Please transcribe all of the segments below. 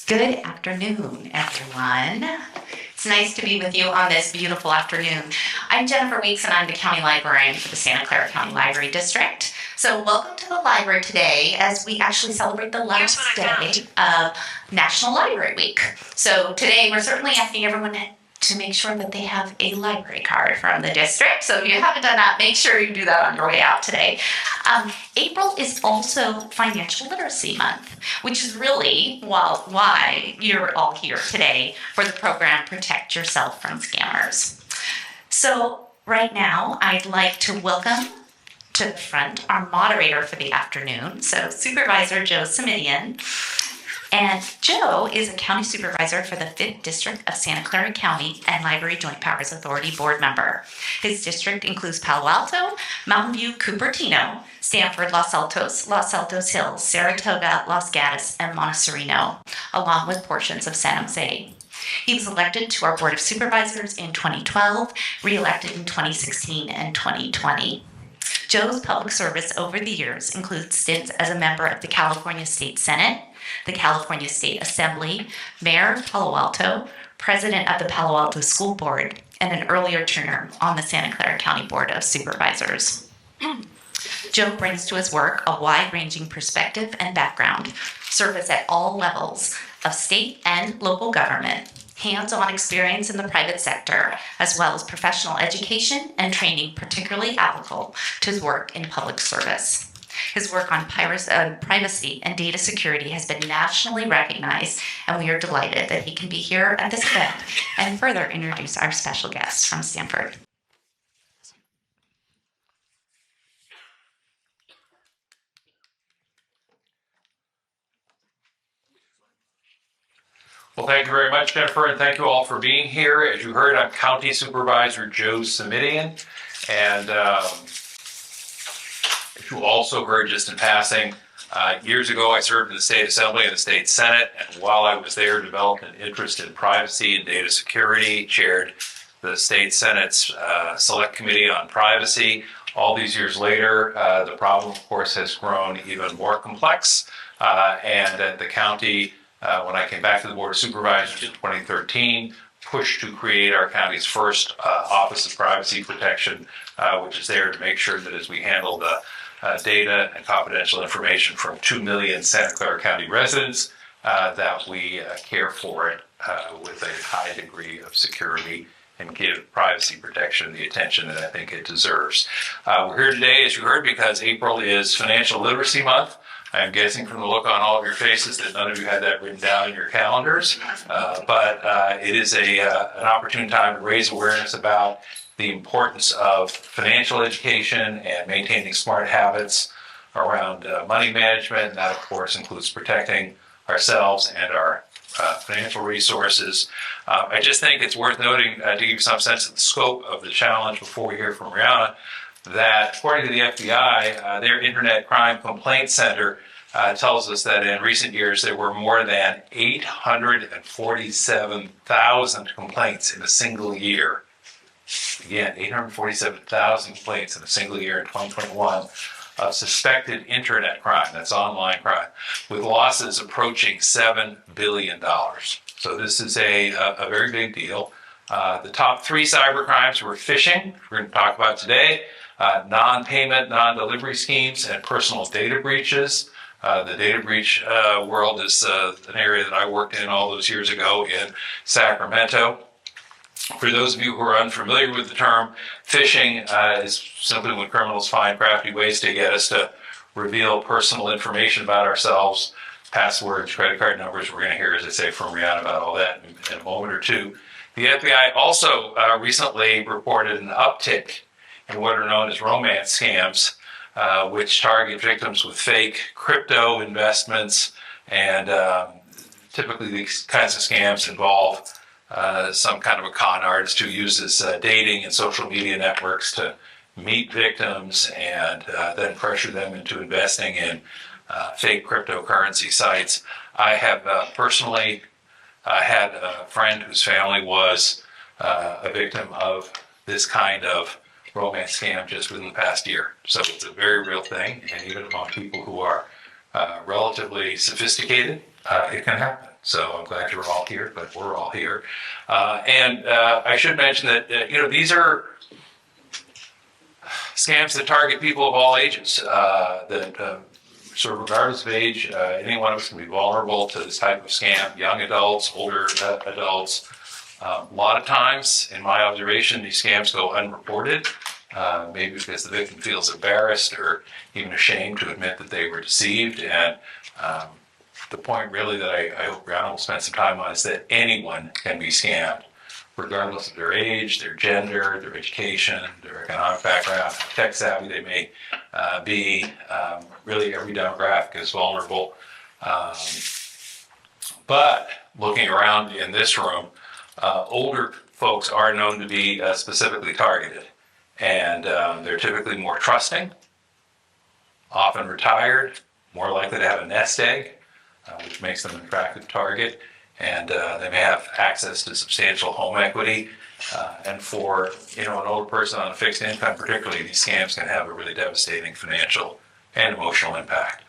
Good afternoon, everyone. It's nice to be with you on this beautiful afternoon. I'm Jennifer Weeks, and I'm the County Librarian for the Santa Clara County Library District. So welcome to the library today as we actually celebrate the last day of National Library Week. So today we're certainly asking everyone to make sure that they have a library card from the district. So if you haven't done that, make sure you do that on your way out today. April is also Financial Literacy Month, which is really why you're all here today for the program Protect Yourself from Scammers. So right now, I'd like to welcome to the front our moderator for the afternoon, so Supervisor Joe Simidian. And Joe is a county supervisor for the 5th District of Santa Clara County and Library Joint Powers Authority board member. His district includes Palo Alto, Mountain View, Cupertino, Stanford, Los Altos Hills, Saratoga, Los Gatos, and Montecito, along with portions of San Jose. He was elected to our Board of Supervisors in 2012, re-elected in 2016 and 2020. Joe's public service over the years includes stints as a member of the California State Senate, the California State Assembly, Mayor of Palo Alto, President of the Palo Alto School Board, and an earlier term on the Santa Clara County Board of Supervisors. Joe brings to his work a wide-ranging perspective and background, service at all levels of state and local government, hands-on experience in the private sector, as well as professional education and training particularly applicable to his work in public service. His work on privacy and data security has been nationally recognized, and we are delighted that he can be here at this event and further introduce our special guest from Stanford. Well, thank you very much, Jennifer, and thank you all for being here. As you heard, I'm County Supervisor Joe Simidian, and if you also heard just in passing, years ago I served in the State Assembly and the State Senate, and while I was there, developed an interest in privacy and data security, chaired the State Senate's Select Committee on Privacy. All these years later, the problem, of course, has grown even more complex, and at the county, when I came back to the Board of Supervisors in 2013, pushed to create our county's first Office of Privacy Protection, which is there to make sure that as we handle the data and confidential information from 2 million Santa Clara County residents, that we care for it with a high degree of security and give privacy protection the attention that I think it deserves. We're here today, as you heard, because April is Financial Literacy Month. I'm guessing from the look on all of your faces that none of you had that written down in your calendars, but it is an opportune time to raise awareness about the importance of financial education and maintaining smart habits around money management. And that, of course, includes protecting ourselves and our financial resources. I just think it's worth noting, to give you some sense of the scope of the challenge before we hear from Riana, that according to the FBI, their Internet Crime Complaint Center tells us that in recent years there were more than 847,000 complaints in a single year. Again, 847,000 complaints in a single year in 2021 of suspected internet crime, that's online crime, with losses approaching $7 billion. So this is a very big deal. The top 3 cyber crimes were phishing, we're going to talk about today, non-payment, non-delivery schemes, and personal data breaches. The data breach world is an area that I worked in all those years ago in Sacramento. For those of you who are unfamiliar with the term, phishing is simply when criminals find crafty ways to get us to reveal personal information about ourselves, passwords, credit card numbers. We're going to hear, as I say, from Riana about all that in a moment or two. The FBI also recently reported an uptick in what are known as romance scams, which target victims with fake crypto investments, and typically these kinds of scams involve some kind of a con artist who uses dating and social media networks to meet victims and then pressure them into investing in fake cryptocurrency sites. I have personally had a friend whose family was a victim of this kind of romance scam just within the past year. So it's a very real thing, and even among people who are relatively sophisticated it can happen. So I'm glad you're all here, but we're all here. And I should mention that, these are scams that target people of all ages, sort of regardless of age, any one of us can be vulnerable to this type of scam, young adults, older adults. A lot of times, in my observation, these scams go unreported, maybe because the victim feels embarrassed or even ashamed to admit that they were deceived. And the point really that I hope Riana will spend some time on is that anyone can be scammed, regardless of their age, their gender, their education, their economic background, how tech savvy they may be. Really, every demographic is vulnerable. But looking around in this room, older folks are known to be specifically targeted. And they're typically more trusting, often retired, more likely to have a nest egg, which makes them an attractive target. And they may have access to substantial home equity. And for an older person on a fixed income, particularly, these scams can have a really devastating financial and emotional impact.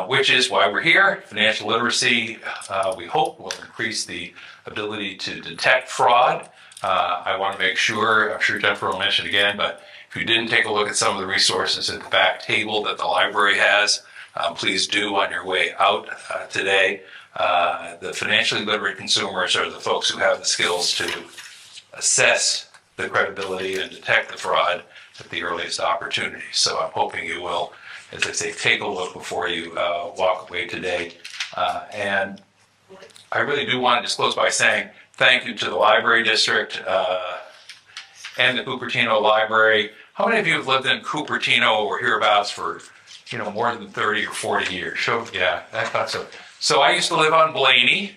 Which is why we're here. Financial literacy, we hope, will increase the ability to detect fraud. I want to make sure, I'm sure Jennifer will mention again, but if you didn't take a look at some of the resources at the back table that the library has, please do on your way out today. The financially literate consumers are the folks who have the skills to assess the credibility and detect the fraud at the earliest opportunity. So I'm hoping you will, as I say, take a look before you walk away today. And I really do want to disclose by saying thank you to the library district and the Cupertino Library. How many of you have lived in Cupertino or hereabouts for more than 30 or 40 years? Yeah, I thought so. So I used to live on Blaney.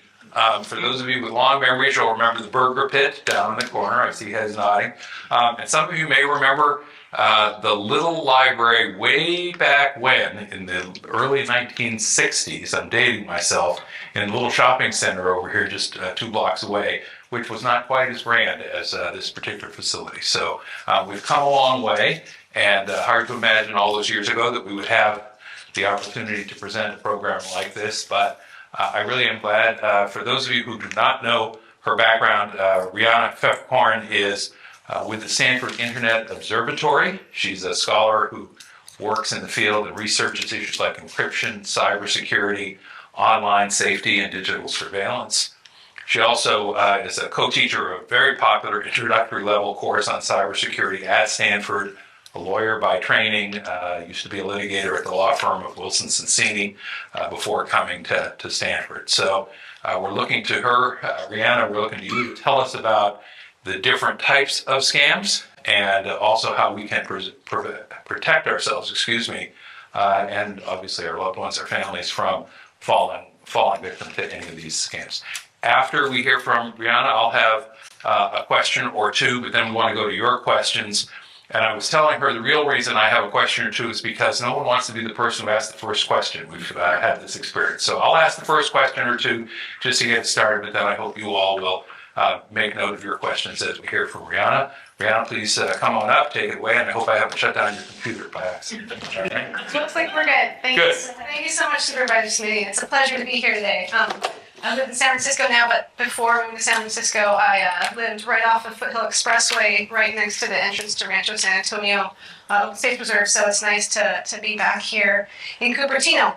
For those of you with long memories, you'll remember the Burger Pit down in the corner. I see heads nodding. And some of you may remember the little library way back when, in the early 1960s, I'm dating myself, in a little shopping center over here just 2 blocks away, which was not quite as grand as this particular facility. So we've come a long way, and hard to imagine all those years ago that we would have the opportunity to present a program like this, but I really am glad. For those of you who do not know her background, Riana Pfefferkorn is with the Stanford Internet Observatory. She's a scholar who works in the field and researches issues like encryption, cybersecurity, online safety, and digital surveillance. She also is a co-teacher of a very popular introductory level course on cybersecurity at Stanford, a lawyer by training, used to be a litigator at the law firm of Wilson Sonsini before coming to Stanford. So we're looking to her, Riana, we're looking to you to tell us about the different types of scams and also how we can protect ourselves, and obviously our loved ones, our families, from falling victim to any of these scams. After we hear from Riana, I'll have a question or two, but then we want to go to your questions. And I was telling her the real reason I have a question or two is because no one wants to be the person who asks the first question. We've had this experience. So I'll ask the first question or two just to get started, but then I hope you all will make note of your questions as we hear from Riana. Riana, please come on up, take it away, and I hope I haven't shut down your computer by accident. All right. Looks like we're good. Thank you so much, Supervisor Smitty. It's a pleasure to be here today. I live in San Francisco now, but before moving to San Francisco, I lived right off of Foothill Expressway, right next to the entrance to Rancho San Antonio State Preserve. So it's nice to be back here in Cupertino.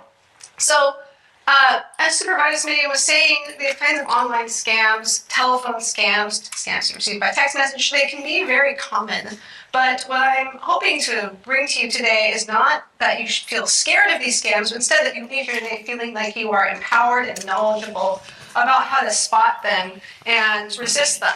So, as Supervisor Smitty was saying, these kinds of online scams, telephone scams, scams received by text message, they can be very common. But what I'm hoping to bring to you today is not that you should feel scared of these scams, but instead that you leave here today feeling like you are empowered and knowledgeable about how to spot them and resist them.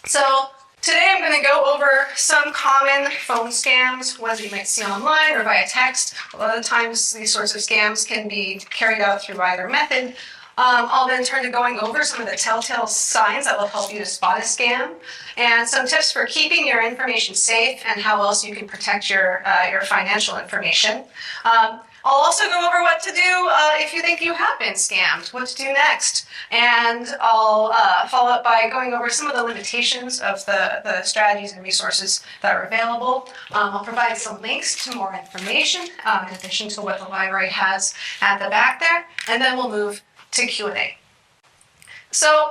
So today I'm going to go over some common phone scams, whether you might see online or via text. A lot of times these sorts of scams can be carried out through either method. I'll then turn to going over some of the telltale signs that will help you to spot a scam, and some tips for keeping your information safe and how else you can protect your financial information. I'll also go over what to do if you think you have been scammed, what to do next. And I'll follow up by going over some of the limitations of the strategies and resources that are available. I'll provide some links to more information in addition to what the library has at the back there. And then we'll move to Q&A. So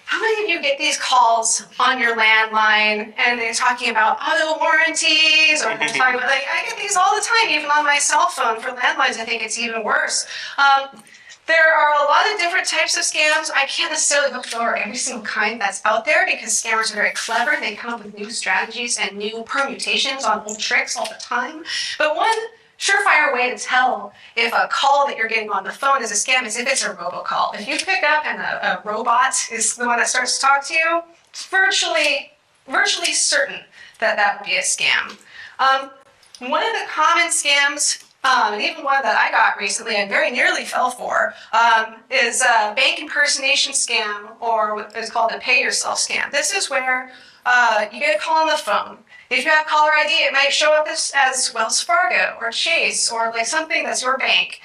how many of you get these calls on your landline and they're talking about auto warranties, or they're talking about, like, I get these all the time, even on my cell phone. For landlines, I think it's even worse. There are a lot of different types of scams. I can't necessarily go through every single kind that's out there because scammers are very clever. They come up with new strategies and new permutations on old tricks all the time. But one surefire way to tell if a call that you're getting on the phone is a scam is if it's a robocall. If you pick up and a robot is the one that starts to talk to you, it's virtually certain that that would be a scam. One of the common scams, and even one that I got recently and very nearly fell for, is a bank impersonation scam, or what is called a pay yourself scam. This is where you get a call on the phone. If you have caller ID, it might show up as Wells Fargo or Chase or like something that's your bank.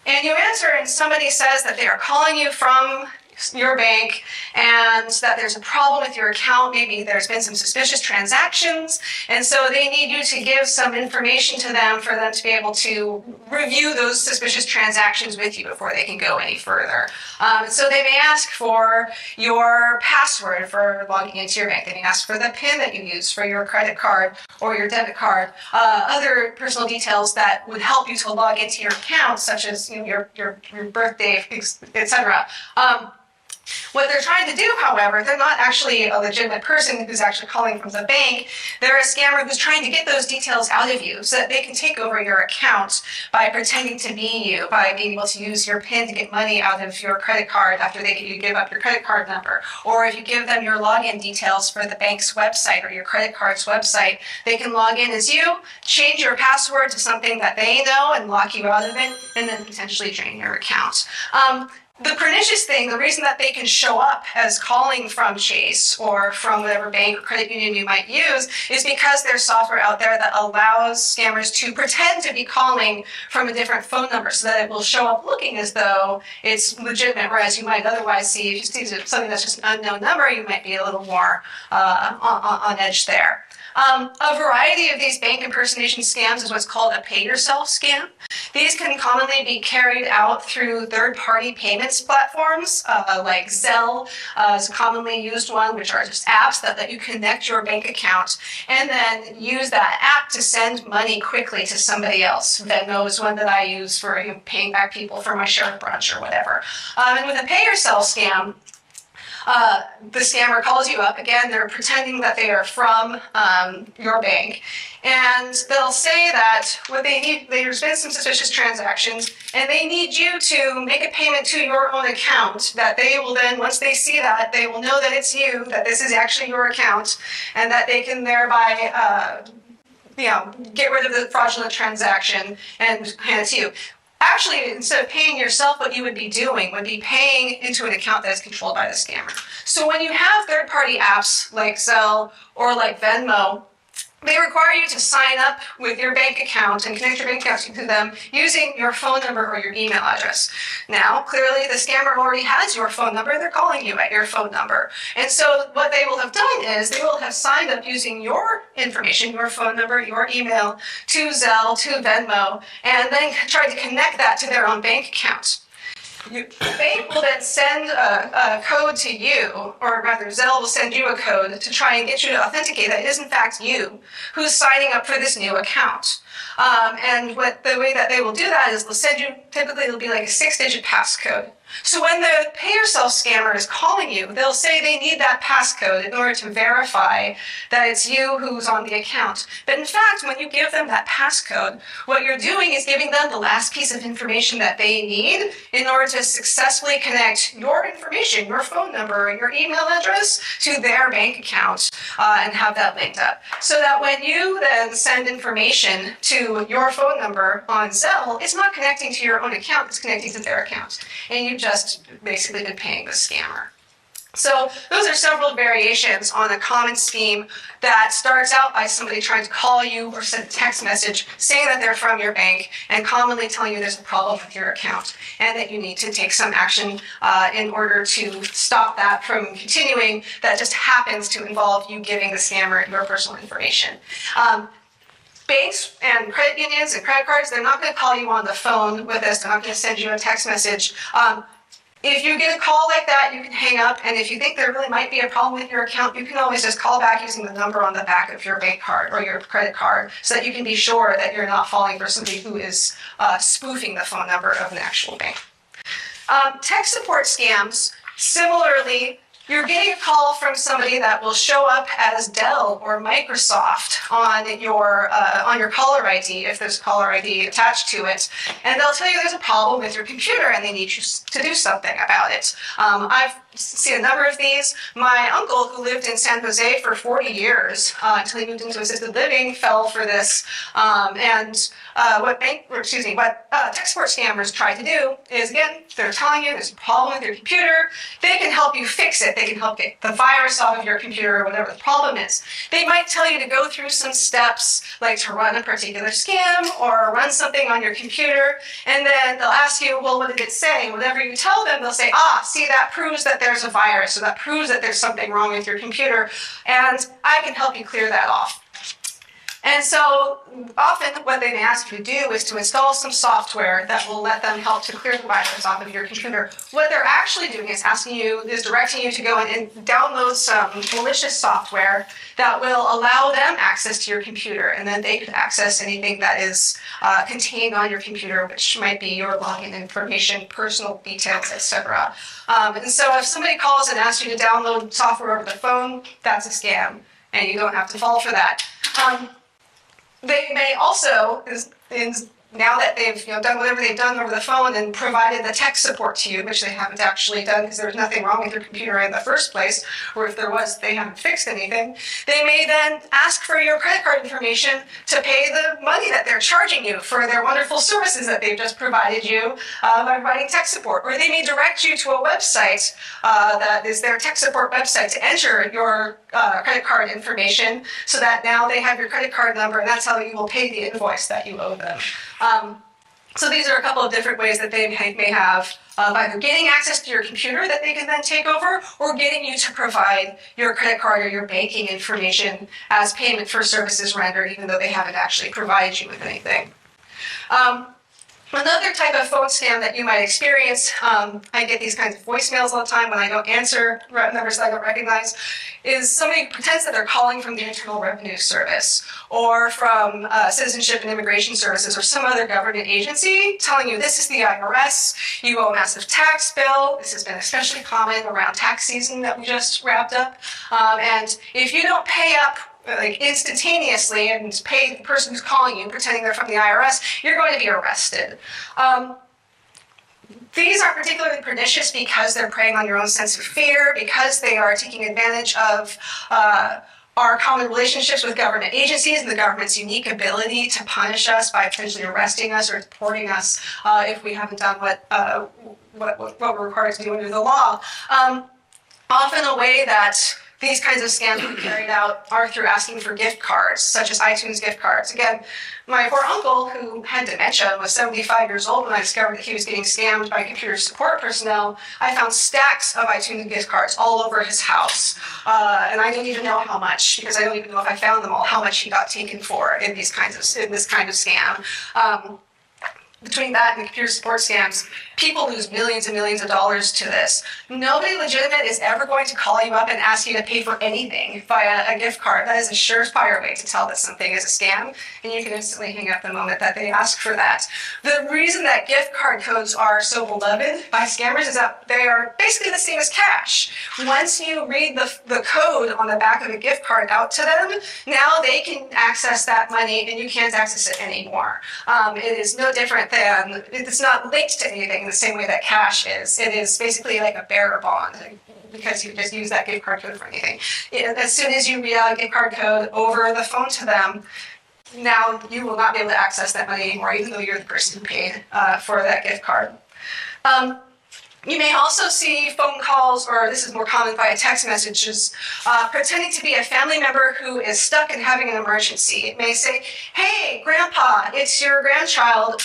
And you answer and somebody says that they are calling you from your bank and that there's a problem with your account. Maybe there's been some suspicious transactions, and so they need you to give some information to them for them to be able to review those suspicious transactions with you before they can go any further. So they may ask for your password for logging into your bank. They may ask for the PIN that you use for your credit card or your debit card, other personal details that would help you to log into your account, such as your birthday, etc. What they're trying to do, however, they're not actually a legitimate person who's actually calling from the bank. They're a scammer who's trying to get those details out of you so that they can take over your account by pretending to be you, by being able to use your PIN to get money out of your credit card after you give up your credit card number. Or if you give them your login details for the bank's website or your credit card's website, they can log in as you, change your password to something that they know and lock you out of it, and then potentially drain your account. The pernicious thing, the reason that they can show up as calling from Chase or from whatever bank or credit union you might use is because there's software out there that allows scammers to pretend to be calling from a different phone number so that it will show up looking as though it's legitimate, whereas you might otherwise see, if you see something that's just an unknown number, you might be a little more on edge there. A variety of these bank impersonation scams is what's called a pay-yourself scam. These can commonly be carried out through third-party payments platforms like Zelle is a commonly used one, which are just apps that let you connect your bank account and then use that app to send money quickly to somebody else. Venmo is one that I use for paying back people for my share brunch or whatever. And with a pay-yourself scam, the scammer calls you up. Again, they're pretending that they are from your bank, and they'll say that what they need, there's been some suspicious transactions, and they need you to make a payment to your own account that they will then, once they see that, they will know that it's you, that this is actually your account, and that they can thereby get rid of the fraudulent transaction and hand it to you. Actually, instead of paying yourself, what you would be doing would be paying into an account that is controlled by the scammer. So when you have third-party apps like Zelle or like Venmo, they require you to sign up with your bank account and connect your bank account to them using your phone number or your email address. Now, clearly the scammer already has your phone number. They're calling you at your phone number. And so what they will have done is they will have signed up using your information, your phone number, your email, to Zelle, to Venmo, and then tried to connect that to their own bank account. The bank will then send a code to you, or rather Zelle will send you a code to try and get you to authenticate that it is in fact you who's signing up for this new account. And the way that they will do that is they'll send you, typically it'll be like a 6-digit passcode. So when the pay yourself scammer is calling you, they'll say they need that passcode in order to verify that it's you who's on the account. But in fact, when you give them that passcode, what you're doing is giving them the last piece of information that they need in order to successfully connect your information, your phone number and your email address to their bank account and have that linked up. So that when you then send information to your phone number on Zelle, it's not connecting to your own account, it's connecting to their account. And you've just basically been paying the scammer. So those are several variations on a common scheme that starts out by somebody trying to call you or send a text message saying that they're from your bank and commonly telling you there's a problem with your account and that you need to take some action in order to stop that from continuing. That just happens to involve you giving the scammer your personal information. Banks and credit unions and credit cards, they're not going to call you on the phone with this. They're not going to send you a text message. If you get a call like that, you can hang up, and if you think there really might be a problem with your account, you can always just call back using the number on the back of your bank card or your credit card so that you can be sure that you're not falling for somebody who is spoofing the phone number of an actual bank. Tech support scams, similarly, you're getting a call from somebody that will show up as Dell or Microsoft on your caller ID, if there's caller ID attached to it, and they'll tell you there's a problem with your computer and they need you to do something about it. I've seen a number of these. My uncle, who lived in San Jose for 40 years until he moved into assisted living, fell for this. What tech support scammers try to do is, again, they're telling you there's a problem with your computer. They can help you fix it. They can help get the virus off of your computer or whatever the problem is. They might tell you to go through some steps, like to run a particular scam or run something on your computer, and then they'll ask you, well, what did it say? Whatever you tell them, they'll say, see, that proves that there's a virus, or that proves that there's something wrong with your computer, and I can help you clear that off. And so often what they may ask you to do is to install some software that will let them help to clear the virus off of your computer. What they're actually doing is directing you to go and download some malicious software that will allow them access to your computer, and then they could access anything that is contained on your computer, which might be your login information, personal details, etc. And so if somebody calls and asks you to download software over the phone, that's a scam, and you don't have to fall for that. They may also, now that they've done whatever they've done over the phone and provided the tech support to you, which they haven't actually done because there was nothing wrong with your computer in the first place, or if there was, they haven't fixed anything, they may then ask for your credit card information to pay the money that they're charging you for their wonderful services that they've just provided you by providing tech support. Or they may direct you to a website that is their tech support website to enter your credit card information so that now they have your credit card number, and that's how you will pay the invoice that you owe them. So these are a couple of different ways that they may have of either getting access to your computer that they can then take over, or getting you to provide your credit card or your banking information as payment for services rendered, even though they haven't actually provided you with anything. Another type of phone scam that you might experience, I get these kinds of voicemails all the time when I don't answer numbers that I don't recognize, is somebody who pretends that they're calling from the Internal Revenue Service or from Citizenship and Immigration Services or some other government agency telling you this is the IRS, you owe a massive tax bill. This has been especially common around tax season that we just wrapped up. And if you don't pay up instantaneously and pay the person who's calling you, pretending they're from the IRS, you're going to be arrested. These are particularly pernicious because they're preying on your own sense of fear, because they are taking advantage of our common relationships with government agencies and the government's unique ability to punish us by potentially arresting us or deporting us if we haven't done what we're required to do under the law. Often a way that these kinds of scams are carried out are through asking for gift cards, such as iTunes gift cards. Again, my poor uncle, who had dementia and was 75 years old when I discovered that he was getting scammed by computer support personnel, I found stacks of iTunes gift cards all over his house. And I don't even know how much, because I don't even know if I found them all, how much he got taken for in this kind of scam. Between that and the computer support scams, people lose millions and millions of dollars to this. Nobody legitimate is ever going to call you up and ask you to pay for anything via a gift card. That is a surefire way to tell that something is a scam, and you can instantly hang up the moment that they ask for that. The reason that gift card codes are so beloved by scammers is that they are basically the same as cash. Once you read the code on the back of a gift card out to them, now they can access that money and you can't access it anymore. It is no different than, it's not linked to anything in the same way that cash is. It is basically like a bearer bond, because you just use that gift card code for anything. As soon as you read out a gift card code over the phone to them, now you will not be able to access that money anymore, even though you're the person who paid for that gift card. You may also see phone calls, or this is more common via text messages, pretending to be a family member who is stuck and having an emergency. It may say, "Hey, Grandpa, it's your grandchild.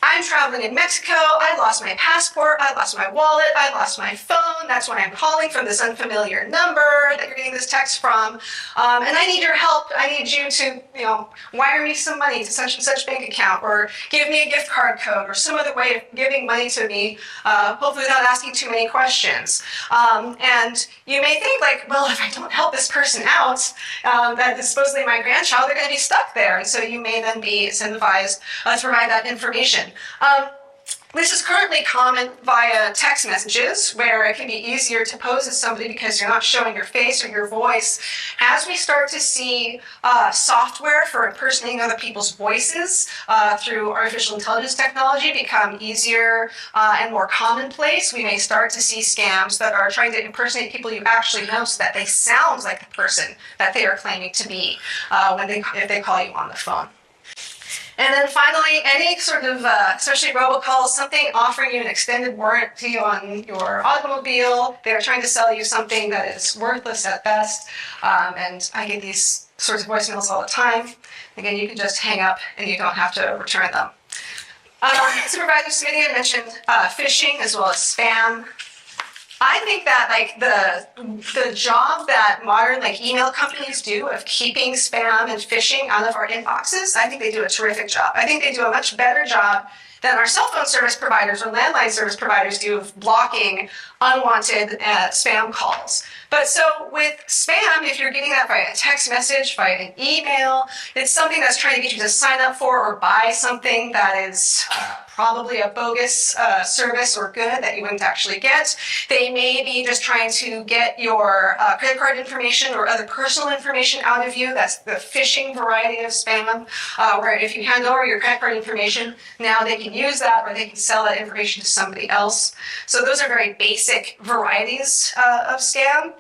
I'm traveling in Mexico, I lost my passport, I lost my wallet, I lost my phone, that's why I'm calling from this unfamiliar number that you're getting this text from, and I need your help. I need you to, wire me some money to such and such bank account, or give me a gift card code, or some other way of giving money to me, hopefully without asking too many questions. And you may think like, well, if I don't help this person out, that is supposedly my grandchild, they're going to be stuck there. And so you may then be incentivized to provide that information. This is currently common via text messages, where it can be easier to pose as somebody because you're not showing your face or your voice. As we start to see software for impersonating other people's voices through artificial intelligence technology become easier and more commonplace, we may start to see scams that are trying to impersonate people you actually know so that they sound like the person that they are claiming to be if they call you on the phone. And then finally, any sort of, especially robocalls, something offering you an extended warranty on your automobile. They're trying to sell you something that is worthless at best. And I get these sorts of voicemails all the time. Again, you can just hang up and you don't have to return them. Supervisor Smitty had mentioned phishing as well as spam. I think that the job that modern email companies do of keeping spam and phishing out of our inboxes, I think they do a terrific job. I think they do a much better job than our cell phone service providers or landline service providers do of blocking unwanted spam calls. But so with spam, if you're getting that via a text message, via an email, it's something that's trying to get you to sign up for or buy something that is probably a bogus service or good that you wouldn't actually get. They may be just trying to get your credit card information or other personal information out of you. That's the phishing variety of spam, where if you hand over your credit card information, now they can use that or they can sell that information to somebody else. So those are very basic varieties of scam.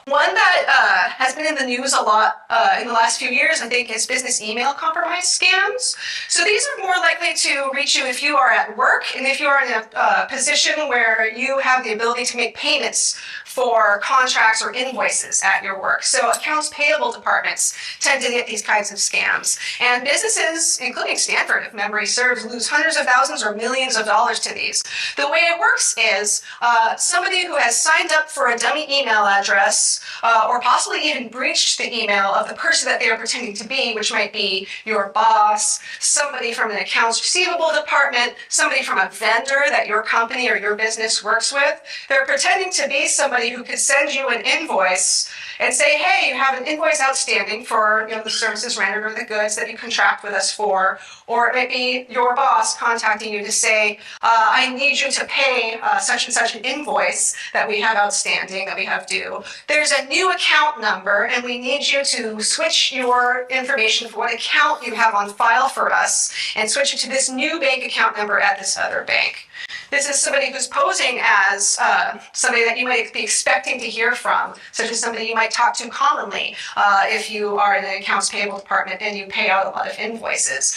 One that has been in the news a lot in the last few years, I think, is business email compromise scams. So these are more likely to reach you if you are at work and if you are in a position where you have the ability to make payments for contracts or invoices at your work. So accounts payable departments tend to get these kinds of scams. And businesses, including Stanford, if memory serves, lose hundreds of thousands or millions of dollars to these. The way it works is somebody who has signed up for a dummy email address or possibly even breached the email of the person that they are pretending to be, which might be your boss, somebody from an accounts receivable department, somebody from a vendor that your company or your business works with. They're pretending to be somebody who could send you an invoice and say, hey, you have an invoice outstanding for the services rendered or the goods that you contract with us for. Or it might be your boss contacting you to say, I need you to pay such and such an invoice that we have outstanding, that we have due. There's a new account number and we need you to switch your information for what account you have on file for us and switch it to this new bank account number at this other bank. This is somebody who's posing as somebody that you might be expecting to hear from, such as somebody you might talk to commonly if you are in an accounts payable department and you pay out a lot of invoices.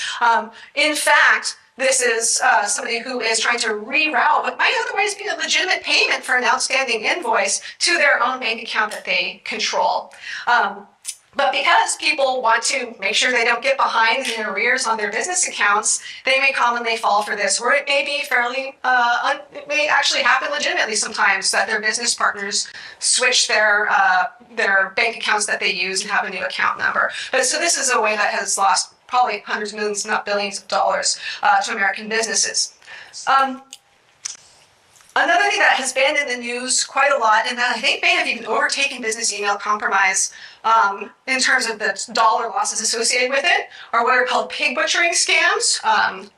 In fact, this is somebody who is trying to reroute what might otherwise be a legitimate payment for an outstanding invoice to their own bank account that they control. But because people want to make sure they don't get behind in arrears on their business accounts, they may commonly fall for this, or it may be it may actually happen legitimately sometimes that their business partners switch their bank accounts that they use and have a new account number. But so this is a way that has lost probably hundreds of millions, if not billions of dollars to American businesses. Another thing that has been in the news quite a lot, and that I think may have even overtaken business email compromise in terms of the dollar losses associated with it, are what are called pig butchering scams,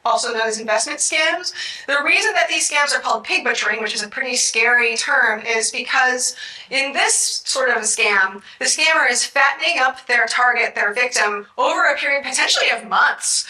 also known as investment scams. The reason that these scams are called pig butchering, which is a pretty scary term, is because in this sort of a scam, the scammer is fattening up their target, their victim, over a period potentially of months.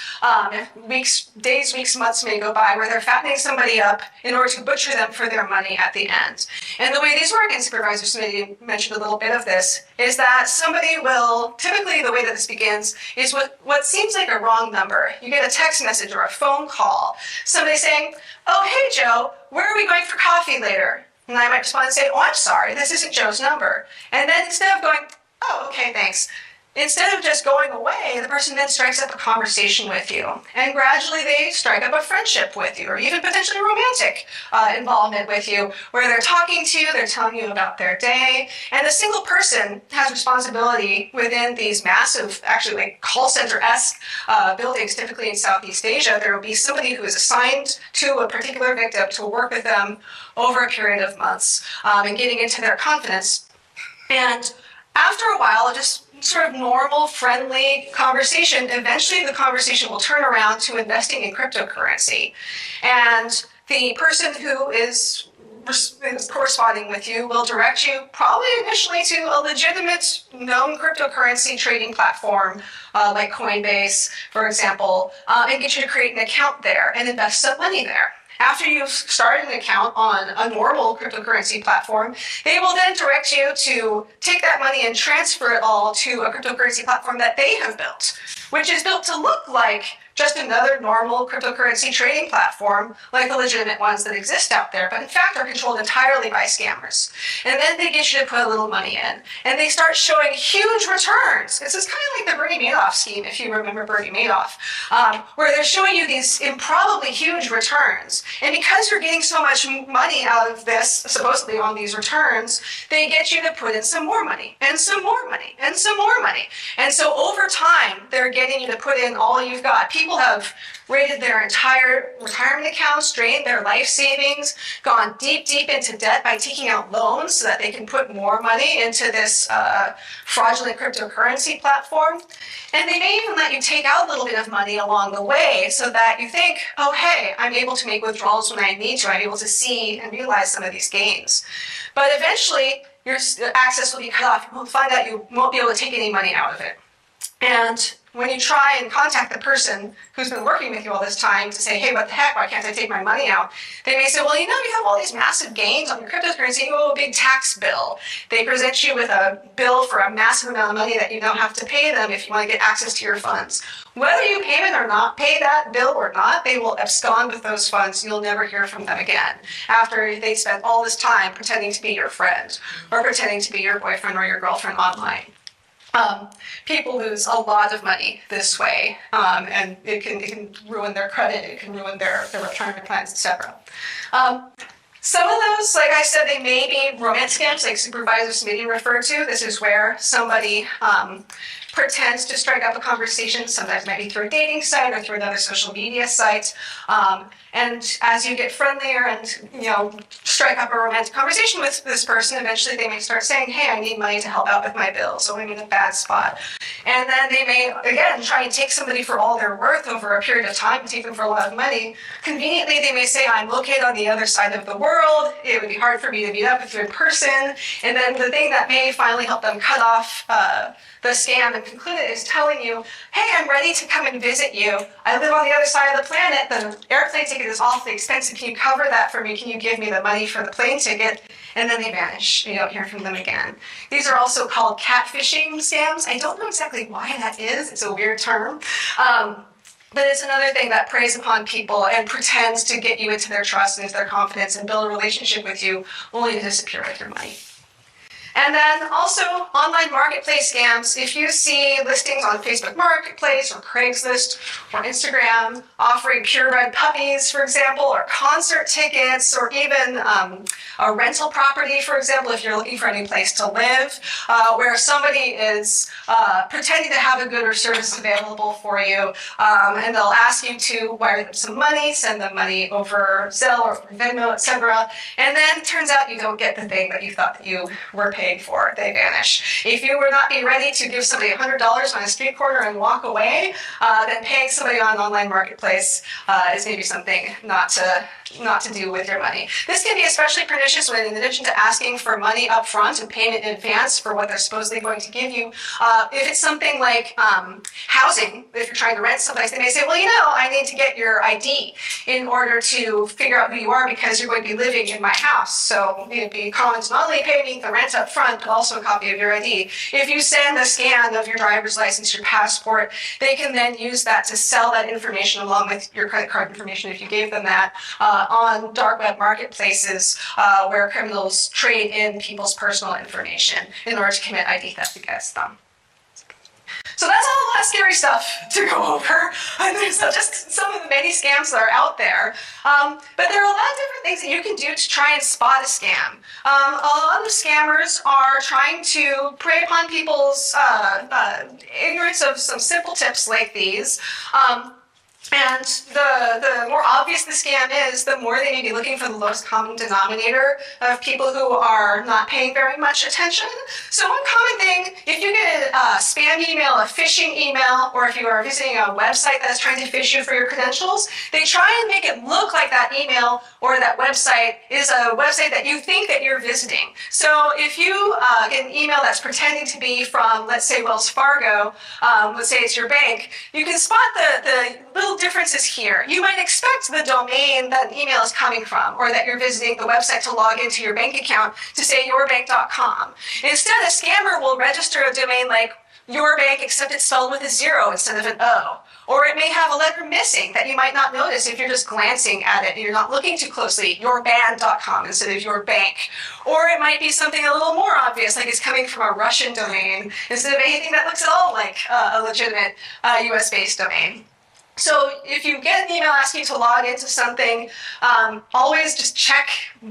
Days, weeks, months may go by where they're fattening somebody up in order to butcher them for their money at the end. And the way these work, and Supervisor Smitty mentioned a little bit of this, is that somebody will, typically the way that this begins is what seems like a wrong number. You get a text message or a phone call, somebody saying, oh, hey, Joe, where are we going for coffee later? And I might respond and say, oh, I'm sorry, this isn't Joe's number. And then instead of going, oh, okay, thanks, instead of just going away, the person then strikes up a conversation with you. And gradually they strike up a friendship with you, or even potentially romantic involvement with you, where they're talking to you, they're telling you about their day. And the single person has responsibility within these massive, actually like call center-esque buildings, typically in Southeast Asia. There will be somebody who is assigned to a particular victim to work with them over a period of months and getting into their confidence. And after a while, just sort of normal, friendly conversation, eventually the conversation will turn around to investing in cryptocurrency. And the person who is corresponding with you will direct you probably initially to a legitimate known cryptocurrency trading platform like Coinbase, for example, and get you to create an account there and invest some money there. After you've started an account on a normal cryptocurrency platform, they will then direct you to take that money and transfer it all to a cryptocurrency platform that they have built, which is built to look like just another normal cryptocurrency trading platform like the legitimate ones that exist out there, but in fact are controlled entirely by scammers. And then they get you to put a little money in, and they start showing huge returns. This is kind of like the Bernie Madoff scheme, if you remember Bernie Madoff, where they're showing you these improbably huge returns. And because you're getting so much money out of this, supposedly on these returns, they get you to put in some more money, and some more money, and some more money. And so over time, they're getting you to put in all you've got. People have raided their entire retirement accounts, drained their life savings, gone deep, deep into debt by taking out loans so that they can put more money into this fraudulent cryptocurrency platform. And they may even let you take out a little bit of money along the way so that you think, oh, hey, I'm able to make withdrawals when I need to. I'm able to see and realize some of these gains. But eventually, your access will be cut off. You'll find out you won't be able to take any money out of it. And when you try and contact the person who's been working with you all this time to say, hey, what the heck, why can't I take my money out? They may say, well, you know, you have all these massive gains on your cryptocurrency, you owe a big tax bill. They present you with a bill for a massive amount of money that you don't have to pay them if you want to get access to your funds. Whether you pay it or not, pay that bill or not, they will abscond with those funds. You'll never hear from them again after they spent all this time pretending to be your friend or pretending to be your boyfriend or your girlfriend online. People lose a lot of money this way, and it can ruin their credit, it can ruin their retirement plans, etc. Some of those, like I said, they may be romance scams, like Supervisor Smitty referred to. This is where somebody pretends to strike up a conversation, sometimes might be through a dating site or through another social media site. And as you get friendlier and strike up a romantic conversation with this person, eventually they may start saying, hey, I need money to help out with my bills, so I'm in a bad spot. And then they may, again, try and take somebody for all they're worth over a period of time and take them for a lot of money. Conveniently, they may say, I'm located on the other side of the world. It would be hard for me to meet up with you in person. And then the thing that may finally help them cut off the scam and conclude it is telling you, hey, I'm ready to come and visit you. I live on the other side of the planet. The airplane ticket is awfully expensive. Can you cover that for me? Can you give me the money for the plane ticket? And then they vanish. You don't hear from them again. These are also called catfishing scams. I don't know exactly why that is. It's a weird term. But it's another thing that preys upon people and pretends to get you into their trust and into their confidence and build a relationship with you only to disappear with your money. And then also online marketplace scams. If you see listings on Facebook Marketplace or Craigslist or Instagram offering purebred puppies, for example, or concert tickets, or even a rental property, for example, if you're looking for a new place to live, where somebody is pretending to have a good or service available for you, and they'll ask you to wire them some money, send them money over Zelle or Venmo, etc. And then it turns out you don't get the thing that you thought that you were paying for. They vanish. If you were not be ready to give somebody $100 on a street corner and walk away, then paying somebody on an online marketplace is maybe something not to do with your money. This can be especially pernicious when, in addition to asking for money up front and payment in advance for what they're supposedly going to give you, if it's something like housing, if you're trying to rent someplace, they may say, well, I need to get your ID in order to figure out who you are because you're going to be living in my house. So it'd be common to not only pay me the rent up front, but also a copy of your ID. If you send a scan of your driver's license, your passport, they can then use that to sell that information along with your credit card information if you gave them that on dark web marketplaces where criminals trade in people's personal information in order to commit ID theft against them. So that's a lot of scary stuff to go over. And there's just some of the many scams that are out there. But there are a lot of different things that you can do to try and spot a scam. A lot of scammers are trying to prey upon people's ignorance of some simple tips like these. And the more obvious the scam is, the more they may be looking for the lowest common denominator of people who are not paying very much attention. So one common thing, if you get a spam email, a phishing email, or if you are visiting a website that's trying to phish you for your credentials, they try and make it look like that email or that website is a website that you think that you're visiting. So if you get an email that's pretending to be from, let's say, Wells Fargo, let's say it's your bank, you can spot the little differences here. You might expect the domain that an email is coming from, or that you're visiting the website to log into your bank account to say yourbank.com. Instead, a scammer will register a domain like your bank, except it's spelled with a 0 instead of an O. Or it may have a letter missing that you might not notice if you're just glancing at it and you're not looking too closely, yourband.com instead of your bank. Or it might be something a little more obvious, like it's coming from a Russian domain instead of anything that looks at all like a legitimate US-based domain. So if you get an email asking you to log into something, always just check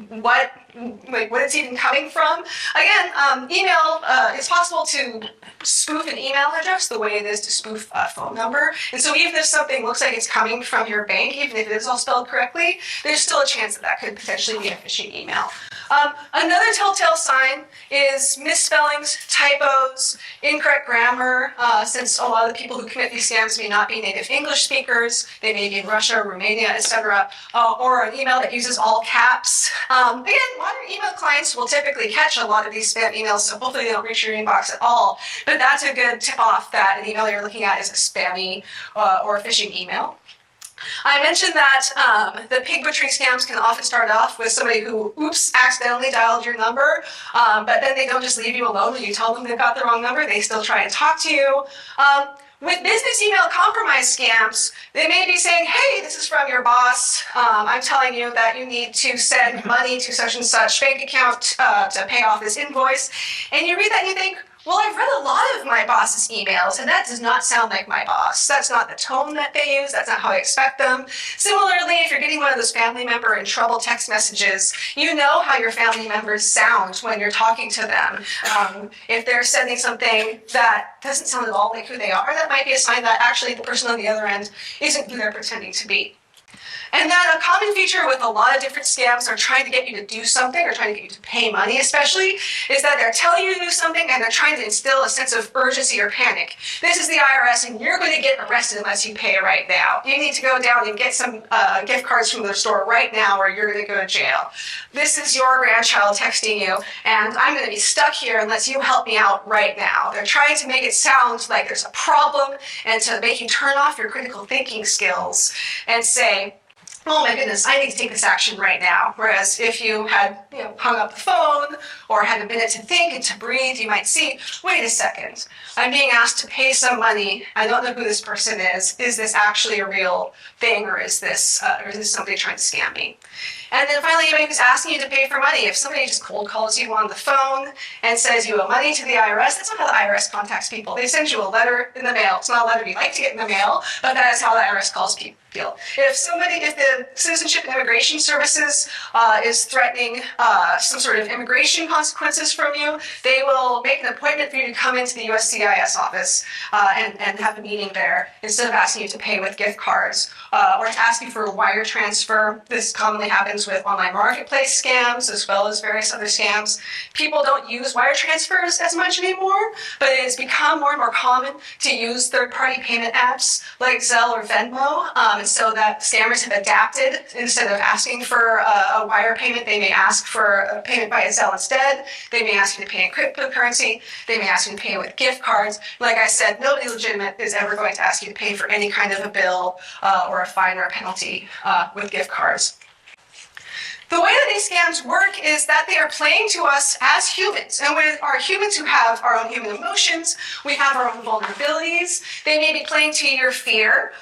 what it's even coming from. Again, email, it's possible to spoof an email address the way it is to spoof a phone number. And so even if something looks like it's coming from your bank, even if it is all spelled correctly, there's still a chance that that could potentially be a phishing email. Another telltale sign is misspellings, typos, incorrect grammar, since a lot of the people who commit these scams may not be native English speakers, they may be in Russia, Romania, etc., or an email that uses all caps. Again, modern email clients will typically catch a lot of these spam emails, so hopefully they don't reach your inbox at all, but that's a good tip-off that an email you're looking at is a spammy or a phishing email. I mentioned that the pig butchering scams can often start off with somebody who, accidentally dialed your number, but then they don't just leave you alone when you tell them they've got the wrong number. They still try and talk to you. With business email compromise scams, they may be saying, hey, this is from your boss. I'm telling you that you need to send money to such and such bank account to pay off this invoice. And you read that and you think, well, I've read a lot of my boss's emails, and that does not sound like my boss. That's not the tone that they use. That's not how I expect them. Similarly, if you're getting one of those family member in trouble text messages, you know how your family members sound when you're talking to them. If they're sending something that doesn't sound at all like who they are, that might be a sign that actually the person on the other end isn't who they're pretending to be. And then a common feature with a lot of different scams are trying to get you to do something, or trying to get you to pay money especially, is that they're telling you to do something and they're trying to instill a sense of urgency or panic. This is the IRS and you're going to get arrested unless you pay right now. You need to go down and get some gift cards from the store right now or you're going to go to jail. This is your grandchild texting you and I'm going to be stuck here unless you help me out right now. They're trying to make it sound like there's a problem and to make you turn off your critical thinking skills and say, oh my goodness, I need to take this action right now. Whereas if you had hung up the phone or had a minute to think and to breathe, you might see, wait a second, I'm being asked to pay some money. I don't know who this person is. Is this actually a real thing or is this somebody trying to scam me? And then finally, anybody who's asking you to pay for money. If somebody just cold calls you on the phone and says you owe money to the IRS, that's not how the IRS contacts people. They send you a letter in the mail. It's not a letter you like to get in the mail, but that is how the IRS calls people. If the Citizenship and Immigration Services is threatening some sort of immigration consequences from you, they will make an appointment for you to come into the USCIS office and have a meeting there instead of asking you to pay with gift cards or to ask you for a wire transfer. This commonly happens with online marketplace scams as well as various other scams. People don't use wire transfers as much anymore, but it has become more and more common to use third-party payment apps like Zelle or Venmo. And so that scammers have adapted. Instead of asking for a wire payment, they may ask for a payment by Zelle instead. They may ask you to pay in cryptocurrency. They may ask you to pay with gift cards. Like I said, nobody legitimate is ever going to ask you to pay for any kind of a bill or a fine or a penalty with gift cards. The way that these scams work is that they are playing to us as humans. And we are humans who have our own human emotions. We have our own vulnerabilities. They may be playing to your fear,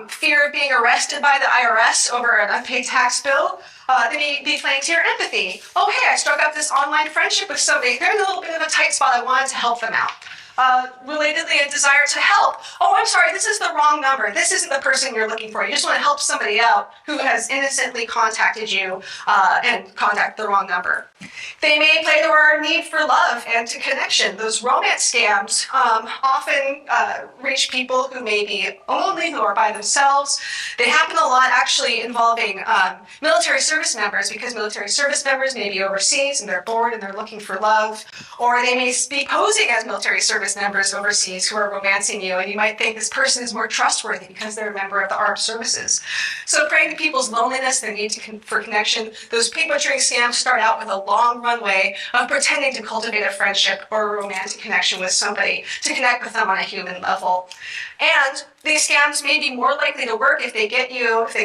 fear of being arrested by the IRS over an unpaid tax bill. They may be playing to your empathy. Oh, hey, I struck up this online friendship with somebody. They're in a little bit of a tight spot. I wanted to help them out. relatedly a desire to help. Oh, I'm sorry, this is the wrong number. This isn't the person you're looking for. You just want to help somebody out who has innocently contacted you and contact the wrong number. They may play to our need for love and to connection. Those romance scams often reach people who may be lonely, who are by themselves. They happen a lot actually involving military service members, because military service members may be overseas and they're bored and they're looking for love. Or they may be posing as military service members overseas who are romancing you, and you might think this person is more trustworthy because they're a member of the armed services. So preying to people's loneliness, their need for connection, those pig butchering scams start out with a long runway of pretending to cultivate a friendship or a romantic connection with somebody, to connect with them on a human level. And these scams may be more likely to work if they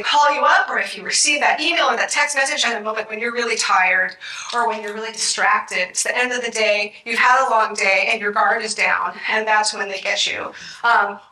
call you up, or if you receive that email or that text message at a moment when you're really tired or when you're really distracted. It's the end of the day, you've had a long day, and your guard is down, and that's when they get you.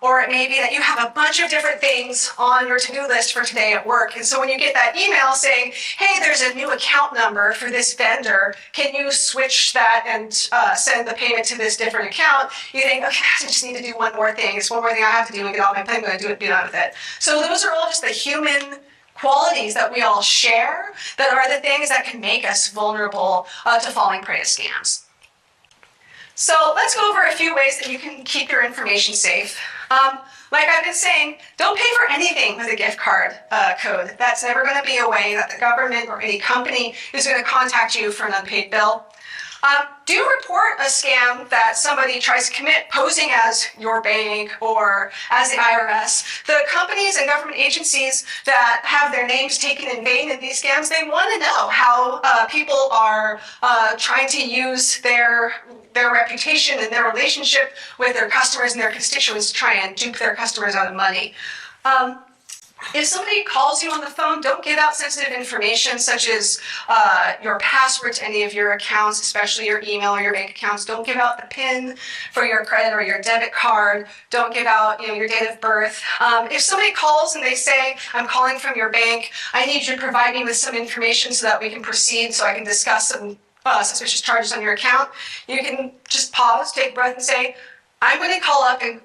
Or it may be that you have a bunch of different things on your to-do list for today at work, and so when you get that email saying, hey, there's a new account number for this vendor, can you switch that and send the payment to this different account? You think, okay, I just need to do one more thing. It's one more thing I have to do and get all my plan. I'm going to do it, be done with it. So those are all just the human qualities that we all share that are the things that can make us vulnerable to falling prey to scams. So let's go over a few ways that you can keep your information safe. Like I've been saying, don't pay for anything with a gift card code. That's never going to be a way that the government or any company is going to contact you for an unpaid bill. Do report a scam that somebody tries to commit posing as your bank or as the IRS. The companies and government agencies that have their names taken in vain in these scams, they want to know how people are trying to use their reputation and their relationship with their customers and their constituents to try and dupe their customers out of money. If somebody calls you on the phone, don't give out sensitive information such as your password to any of your accounts, especially your email or your bank accounts. Don't give out the PIN for your credit or your debit card. Don't give out, your date of birth. If somebody calls and they say, I'm calling from your bank, I need you to provide me with some information so that we can proceed, so I can discuss some suspicious charges on your account, you can just pause, take a breath, and say, I'm going to call up and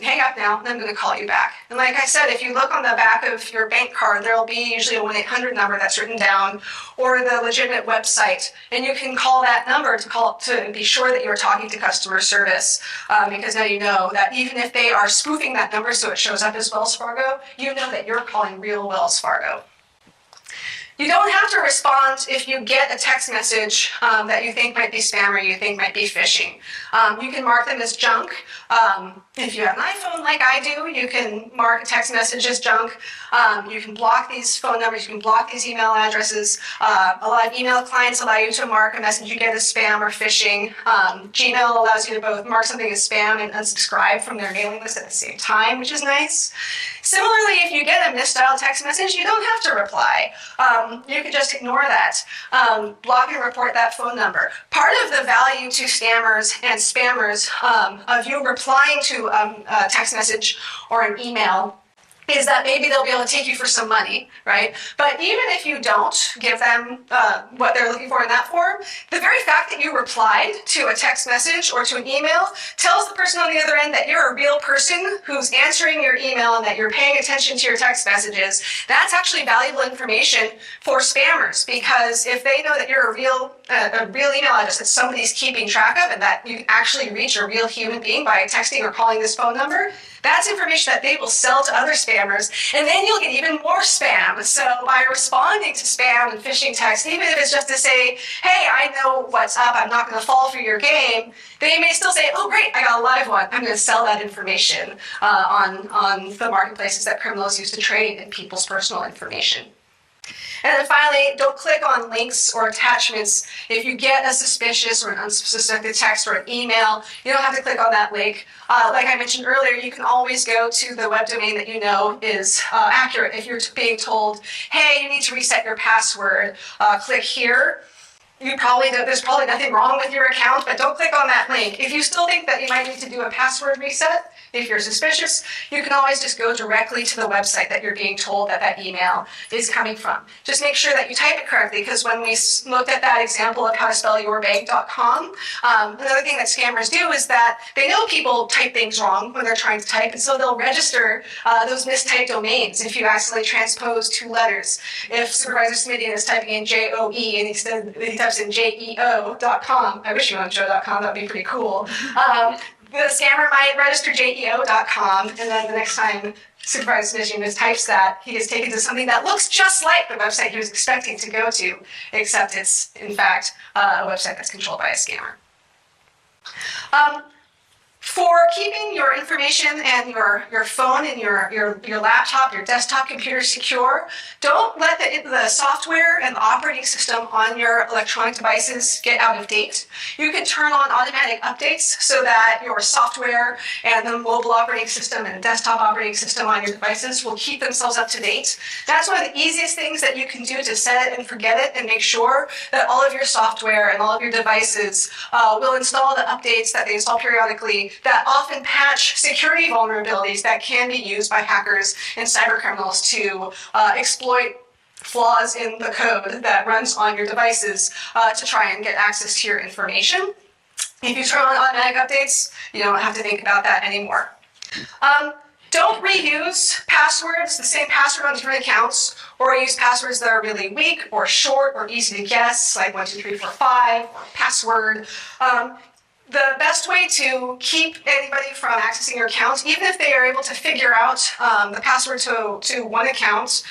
hang up now, and I'm going to call you back. And like I said, if you look on the back of your bank card, there will be usually a 1-800 number that's written down, or the legitimate website, and you can call that number to be sure that you're talking to customer service, because now you know that even if they are spoofing that number so it shows up as Wells Fargo, you know that you're calling real Wells Fargo. You don't have to respond if you get a text message that you think might be spam or you think might be phishing. You can mark them as junk. If you have an iPhone like I do, you can mark a text message as junk. You can block these phone numbers, you can block these email addresses. A lot of email clients allow you to mark a message you get as spam or phishing. Gmail allows you to both mark something as spam and unsubscribe from their mailing list at the same time, which is nice. Similarly, if you get a misdialed text message, you don't have to reply. You can just ignore that. Block and report that phone number. Part of the value to scammers and spammers of you replying to a text message or an email is that maybe they'll be able to take you for some money, right? But even if you don't give them what they're looking for in that form, the very fact that you replied to a text message or to an email tells the person on the other end that you're a real person who's answering your email and that you're paying attention to your text messages. That's actually valuable information for spammers, because if they know that you're a real email address that somebody's keeping track of and that you actually reach a real human being by texting or calling this phone number, that's information that they will sell to other spammers, and then you'll get even more spam. So by responding to spam and phishing texts, even if it's just to say, hey, I know what's up, I'm not going to fall for your game, they may still say, oh great, I got a live one. I'm going to sell that information on the marketplaces that criminals use to trade in people's personal information. And then finally, don't click on links or attachments. If you get a suspicious or an unsuspected text or an email, you don't have to click on that link. Like I mentioned earlier, you can always go to the web domain that you know is accurate. If you're being told, hey, you need to reset your password, click here. there's probably nothing wrong with your account, but don't click on that link. If you still think that you might need to do a password reset, if you're suspicious, you can always just go directly to the website that you're being told that email is coming from. Just make sure that you type it correctly, because when we looked at that example of how to spell yourbank.com, another thing that scammers do is that they know people type things wrong when they're trying to type, and so they'll register those mistyped domains if you accidentally transpose 2 letters. If Supervisor Smithian is typing in J-O-E and he types in J-E-O.com, I wish you owned Joe.com, that would be pretty cool. The scammer might register JEO.com, and then the next time Supervisor Smithian types that, he is taken to something that looks just like the website he was expecting to go to, except it's, in fact, a website that's controlled by a scammer. For keeping your information and your phone and your laptop, your desktop computer secure, don't let the software and the operating system on your electronic devices get out of date. You can turn on automatic updates so that your software and the mobile operating system and desktop operating system on your devices will keep themselves up to date. That's one of the easiest things that you can do to set it and forget it, and make sure that all of your software and all of your devices will install the updates that they install periodically that often patch security vulnerabilities that can be used by hackers and cybercriminals to exploit flaws in the code that runs on your devices to try and get access to your information. If you turn on automatic updates, you don't have to think about that anymore. Don't reuse passwords, the same password on different accounts, or use passwords that are really weak or short or easy to guess, like 12345 or password. The best way to keep anybody from accessing your account, even if they are able to figure out the password to one account,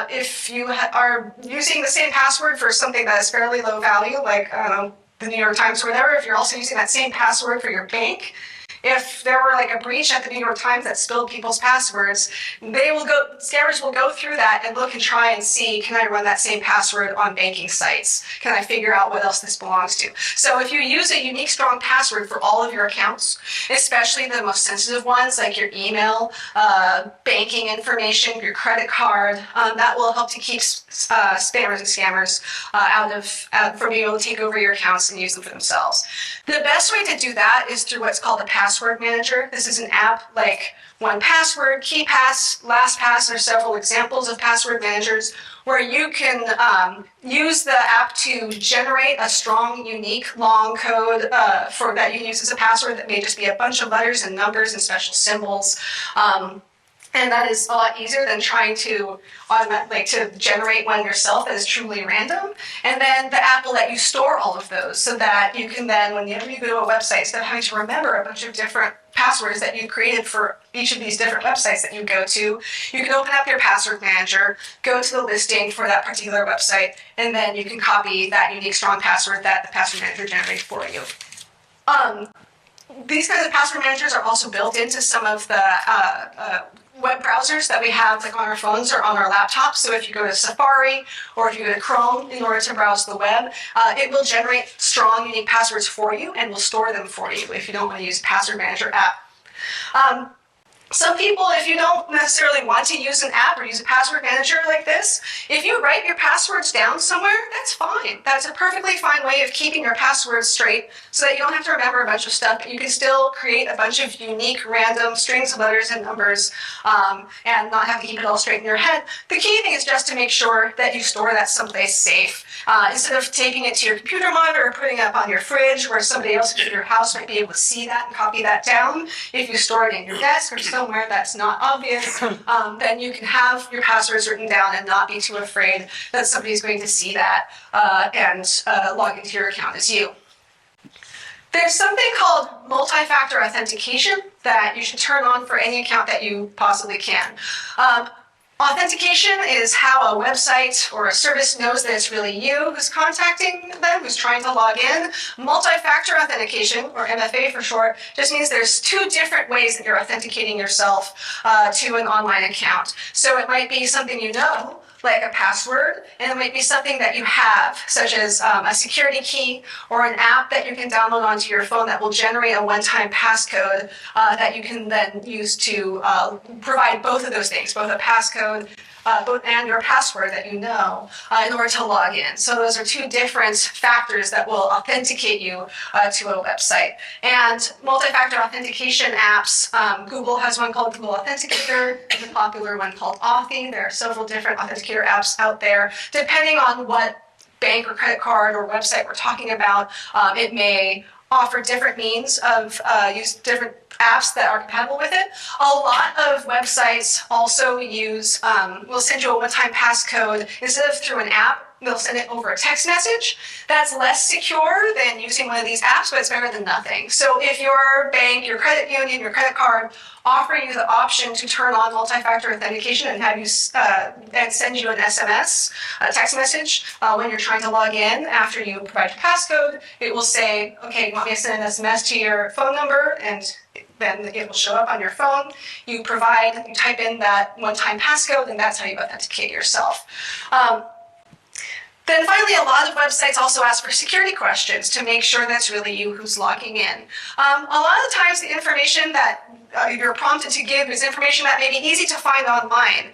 if you are using the same password for something that is fairly low value, like the New York Times or whatever, if you're also using that same password for your bank, if there were like a breach at the New York Times that spilled people's passwords, scammers will go through that and look and try and see, can I run that same password on banking sites? Can I figure out what else this belongs to? So if you use a unique, strong password for all of your accounts, especially the most sensitive ones like your email, banking information, your credit card, that will help to keep spammers and scammers from being able to take over your accounts and use them for themselves. The best way to do that is through what's called a password manager. This is an app like 1Password, KeePass, LastPass. There's several examples of password managers where you can use the app to generate a strong, unique, long code that you use as a password that may just be a bunch of letters and numbers and special symbols. And that is a lot easier than trying to generate one yourself that is truly random. And then the app will let you store all of those so that you can then, whenever you go to a website, instead of having to remember a bunch of different passwords that you created for each of these different websites that you go to, you can open up your password manager, go to the listing for that particular website, and then you can copy that unique, strong password that the password manager generated for you. These kinds of password managers are also built into some of the web browsers that we have, like on our phones or on our laptops. So if you go to Safari or if you go to Chrome in order to browse the web, it will generate strong, unique passwords for you and will store them for you if you don't want to use a password manager app. Some people, if you don't necessarily want to use an app or use a password manager like this, if you write your passwords down somewhere, that's fine. That's a perfectly fine way of keeping your passwords straight so that you don't have to remember a bunch of stuff, but you can still create a bunch of unique, random strings of letters and numbers and not have to keep it all straight in your head. The key thing is just to make sure that you store that someplace safe. Instead of taping it to your computer monitor or putting it up on your fridge where somebody else in your house might be able to see that and copy that down, if you store it in your desk or somewhere that's not obvious, then you can have your passwords written down and not be too afraid that somebody's going to see that and log into your account as you. There's something called multi-factor authentication that you should turn on for any account that you possibly can. Authentication is how a website or a service knows that it's really you who's contacting them, who's trying to log in. Multi-factor authentication, or MFA for short, just means there's 2 different ways that you're authenticating yourself to an online account. So it might be something you know, like a password, and it might be something that you have, such as a security key or an app that you can download onto your phone that will generate a one-time passcode that you can then use to provide both of those things, both a passcode and your password that you know in order to log in. So those are two different factors that will authenticate you to a website. And multi-factor authentication apps, Google has one called Google Authenticator, and a popular one called Authy. There are several different authenticator apps out there. Depending on what bank or credit card or website we're talking about, it may offer different means of use different apps that are compatible with it. A lot of websites also use, will send you a one-time passcode instead of through an app. They'll send it over a text message. That's less secure than using one of these apps, but it's better than nothing. So if your bank, your credit union, your credit card offer you the option to turn on multi-factor authentication and have you and send you an SMS, a text message when you're trying to log in after you provide your passcode, it will say, okay, you want me to send an SMS to your phone number, and then it will show up on your phone. You type in that one-time passcode, and that's how you authenticate yourself. Then finally, a lot of websites also ask for security questions to make sure that's really you who's logging in. A lot of times the information that you're prompted to give is information that may be easy to find online.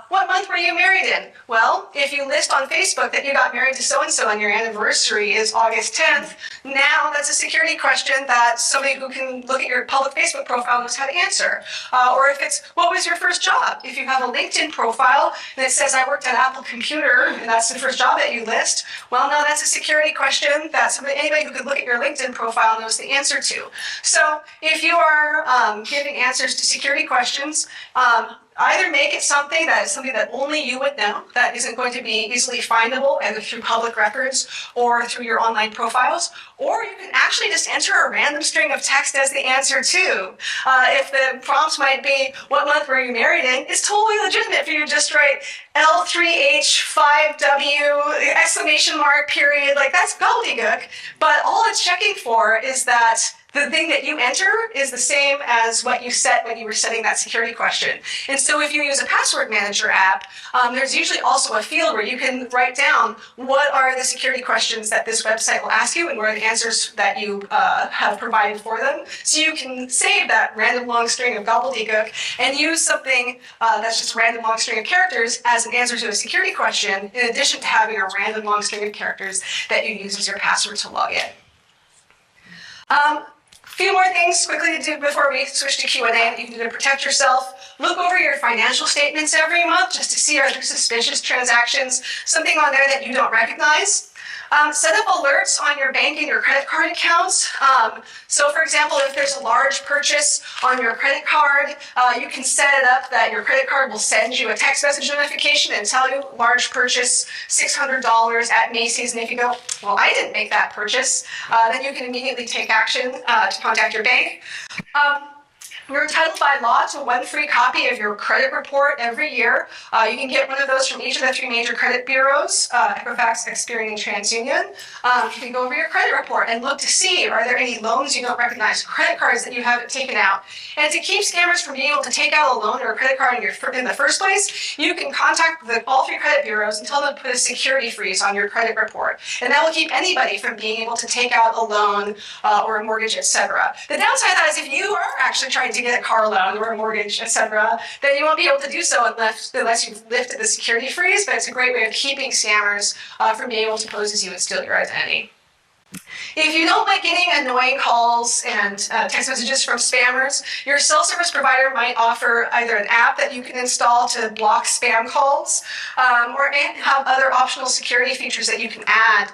What month were you married in? Well, if you list on Facebook that you got married to so-and-so and your anniversary is August 10th, now that's a security question that somebody who can look at your public Facebook profile knows how to answer. Or if it's, what was your first job? If you have a LinkedIn profile and it says I worked at Apple Computer and that's the first job that you list, well, no, that's a security question that anybody who could look at your LinkedIn profile knows the answer to. So if you are giving answers to security questions, either make it something that only you would know, that isn't going to be easily findable either through public records or through your online profiles, or you can actually just enter a random string of text as the answer too. If the prompts might be, what month were you married in, it's totally legitimate for you to just write L3H5W exclamation mark period, like that's gobbledygook, but all it's checking for is that the thing that you enter is the same as what you set when you were setting that security question. And so if you use a password manager app, there's usually also a field where you can write down what are the security questions that this website will ask you and what are the answers that you have provided for them. So you can save that random long string of gobbledygook and use something that's just a random long string of characters as an answer to a security question, in addition to having a random long string of characters that you use as your password to log in. Few more things quickly to do before we switch to Q&A that you can do to protect yourself. Look over your financial statements every month just to see are there suspicious transactions, something on there that you don't recognize. Set up alerts on your bank and your credit card accounts. So for example, if there's a large purchase on your credit card, you can set it up that your credit card will send you a text message notification and tell you large purchase, $600 at Macy's. And if you go, well, I didn't make that purchase, then you can immediately take action to contact your bank. You're entitled by law to one free copy of your credit report every year. You can get one of those from each of the three major credit bureaus, Equifax, Experian, and TransUnion. You can go over your credit report and look to see, are there any loans you don't recognize, credit cards that you haven't taken out. And to keep scammers from being able to take out a loan or a credit card in the first place, you can contact all three credit bureaus and tell them to put a security freeze on your credit report. And that will keep anybody from being able to take out a loan or a mortgage, etc. The downside of that is if you are actually trying to get a car loan or a mortgage, etc., then you won't be able to do so unless you've lifted the security freeze, but it's a great way of keeping scammers from being able to pose as you and steal your identity. If you don't like getting annoying calls and text messages from spammers, your cell service provider might offer either an app that you can install to block spam calls, or it may have other optional security features that you can add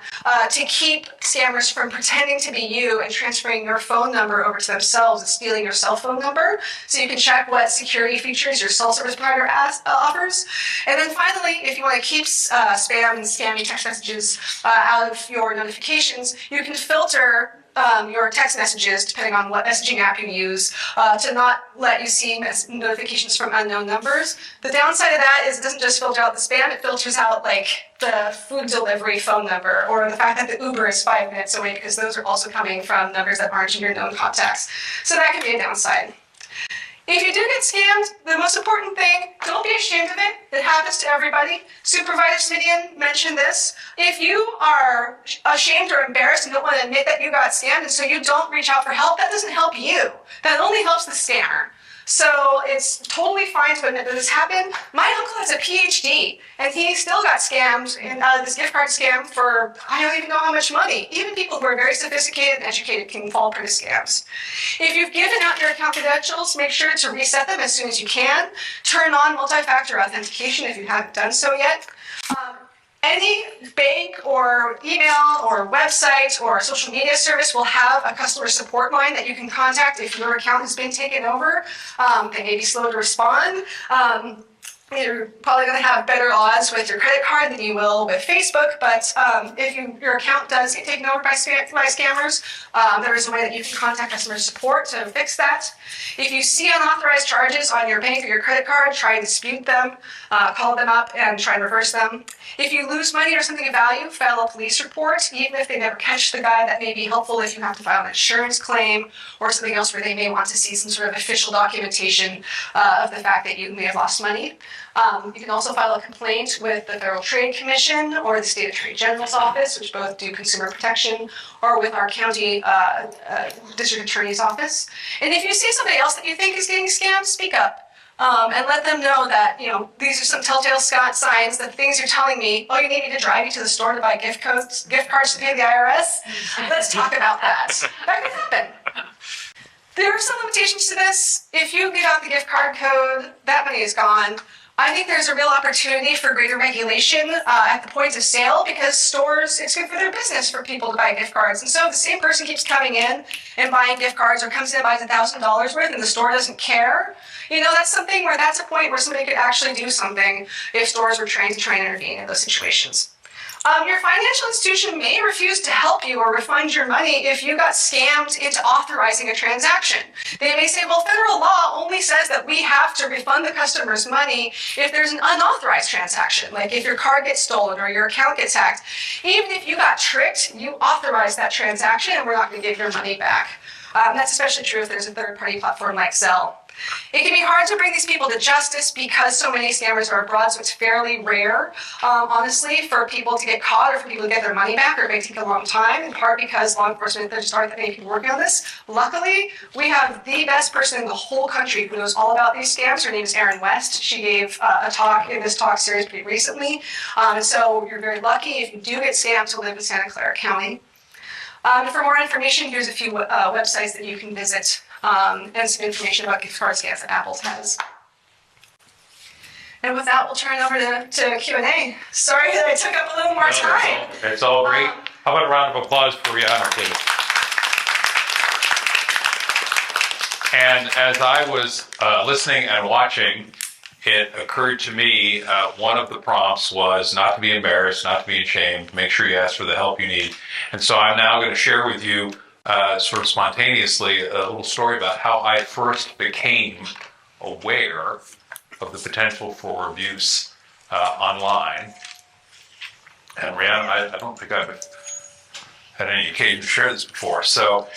to keep scammers from pretending to be you and transferring your phone number over to themselves and stealing your cell phone number. So you can check what security features your cell service provider offers. And then finally, if you want to keep spam and scammy text messages out of your notifications, you can filter your text messages, depending on what messaging app you use, to not let you see notifications from unknown numbers. The downside of that is it doesn't just filter out the spam, it filters out like the food delivery phone number or the fact that the Uber is 5 minutes away, because those are also coming from numbers that aren't in your known contacts. So that can be a downside. If you do get scammed, the most important thing, don't be ashamed of it. It happens to everybody. Supervisor Smidian mentioned this. If you are ashamed or embarrassed and don't want to admit that you got scammed, and so you don't reach out for help, that doesn't help you. That only helps the scammer. So it's totally fine to admit that this happened. My uncle has a PhD, and he still got scammed in this gift card scam for I don't even know how much money. Even people who are very sophisticated and educated can fall prey to scams. If you've given out your account credentials, make sure to reset them as soon as you can. Turn on multi-factor authentication if you haven't done so yet. Any bank or email or website or social media service will have a customer support line that you can contact if your account has been taken over. They may be slow to respond. You're probably going to have better odds with your credit card than you will with Facebook, but if your account does get taken over by scammers, there is a way that you can contact customer support to fix that. If you see unauthorized charges on your bank or your credit card, try and dispute them, call them up and try and reverse them. If you lose money or something of value, file a police report, even if they never catch the guy. That may be helpful if you have to file an insurance claim or something else where they may want to see some sort of official documentation of the fact that you may have lost money. You can also file a complaint with the Federal Trade Commission or the State Attorney General's Office, which both do consumer protection, or with our county district attorney's office. And if you see somebody else that you think is getting scammed, speak up. And let them know that, these are some telltale signs that things you're telling me, oh, you need me to drive you to the store to buy gift cards to pay the IRS? Let's talk about that. That could happen. There are some limitations to this. If you give out the gift card code, that money is gone. I think there's a real opportunity for greater regulation at the point of sale because stores, it's good for their business for people to buy gift cards. And so if the same person keeps coming in and buying gift cards or comes in and buys $1,000 worth and the store doesn't care, that's something where that's a point where somebody could actually do something if stores were trying to intervene in those situations. Your financial institution may refuse to help you or refund your money if you got scammed into authorizing a transaction. They may say, well, federal law only says that we have to refund the customer's money if there's an unauthorized transaction, like if your card gets stolen or your account gets hacked. Even if you got tricked, you authorized that transaction and we're not going to give your money back. That's especially true if there's a third-party platform like Zelle. It can be hard to bring these people to justice because so many scammers are abroad, so it's fairly rare, honestly, for people to get caught or for people to get their money back, or it may take a long time, in part because law enforcement, there just aren't that many people working on this. Luckily, we have the best person in the whole country who knows all about these scams. Her name is Erin West. She gave a talk in this talk series pretty recently, so you're very lucky if you do get scammed to live in Santa Clara County. For more information, here's a few websites that you can visit. And some information about gift card scams that Apple has. And with that, we'll turn it over to Q&A. Sorry that I took up a little more time. It's all great. How about a round of applause for Riana, please? And as I was listening and watching, it occurred to me one of the prompts was not to be embarrassed, not to be ashamed, make sure you ask for the help you need. And so I'm now going to share with you sort of spontaneously a little story about how I first became aware of the potential for abuse online. And Riana, I don't think I've had any occasion to share this before. So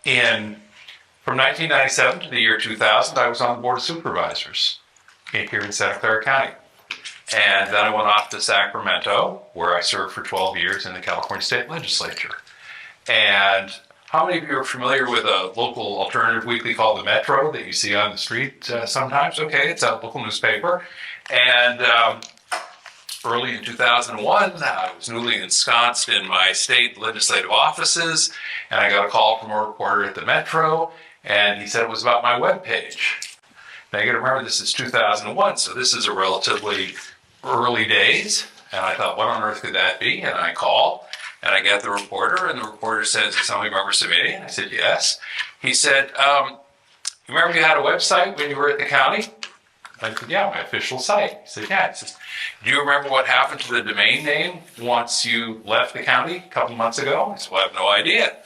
from 1997 to the year 2000, I was on the Board of Supervisors here in Santa Clara County. And then I went off to Sacramento, where I served for 12 years in the California State Legislature. And how many of you are familiar with a local alternative weekly called The Metro that you see on the street sometimes? Okay, it's a local newspaper. And early in 2001, I was newly ensconced in my state legislative offices, and I got a call from a reporter at The Metro, and he said it was about my webpage. Now you got to remember this is 2001, so this is a relatively early days. And I thought, what on earth could that be? And I called. And I get the reporter, and the reporter says, "Is somebody remembers the meeting?" And I said, "Yes." He said, "You remember you had a website when you were at the county?" I said, "Yeah, my official site." He said, "Yeah." He says, "Do you remember what happened to the domain name once you left the county a couple months ago?" I said, "Well, I have no idea."